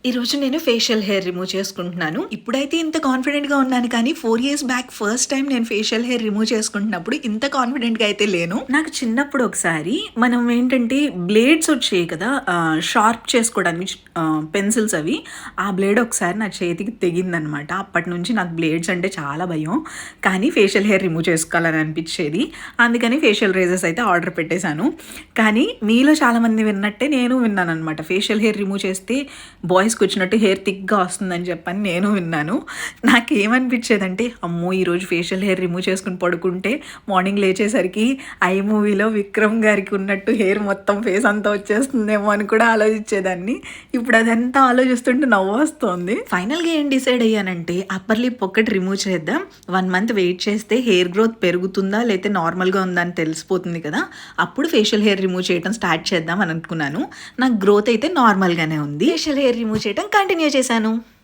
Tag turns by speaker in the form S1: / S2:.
S1: ఈరోజు నేను facial hair remove చేసుకుంటున్నాను. ఇప్పుడైతే ఇంత కాన్ఫిడెంట్‌గా ఉన్నాను కానీ 4 ఇయర్స్ బ్యాక్ ఫస్ట్ టైమ్ నేను ఫేషియల్ హెయిర్ రిమూవ్ చేసుకుంటున్నప్పుడు ఇంత కాన్ఫిడెంట్‌గా అయితే లేను. నాకు చిన్నప్పుడు ఒకసారి మనం ఏంటంటే బ్లేడ్స్ వచ్చేయి కదా! షార్ప్ చేసుకోవడానికి పెన్సిల్స్ అవి. ఆ బ్లేడ్ ఒకసారి నా చేతికి తెగిందనమాట. అప్పటినుంచి నాకు బ్లేడ్స్ అంటే చాలా భయం. కానీ ఫేషియల్ హెయిర్ రిమూవ్ చేసుకోవాలని అనిపించేది. అందుకని ఫేషియల్ రేజర్స్ అయితే ఆర్డర్ పెట్టేశాను. కానీ మీలో చాలామంది విన్నట్టే నేను విన్నాననమాట. ఫేషియల్ హెయిర్ రిమూవ్ చేస్తే బాయ్స్‌కి వచ్చినట్టు హెయిర్ థిక్‌గా వస్తుందని చెప్పని నేను విన్నాను. నాకేమనిపించేదంటే, అమ్మో! ఈరోజు ఫేషియల్ హెయిర్ రిమూవ్ చేసుకొని పడుకుంటే మార్నింగ్ లేచేసరికి 'ఐ' మూవీలో విక్రమ్ గారికి ఉన్నట్టు హెయిర్ మొత్తం ఫేస్ అంతా వచ్చేస్తుందేమో అని కూడా ఆలోచించేదాన్ని. ఇప్పుడు అదంతా ఆలోచిస్తుంటే నవ్వొస్తోంది. ఫైనల్‌గా ఏం డిసైడ్ అయ్యానంటే అప్పర్ లిప్ ఒక్కటి రిమూవ్ చేద్దాం. 1 మంత్ వెయిట్ చేస్తే హెయిర్ గ్రోత్ పెరుగుతుందా లేతే నార్మల్‌గా ఉందా అని తెలిసిపోతుంది కదా! అప్పుడు ఫేషియల్ హెయిర్ రిమూవ్ చేయడం స్టార్ట్ చేద్దాం అని అనుకున్నాను. నాకు గ్రోత్ అయితే నార్మల్‌గానే ఉంది. ఫేషియల్ హెయిర్ రిమూవ్ చేయడం కంటిన్యూ చేశాను.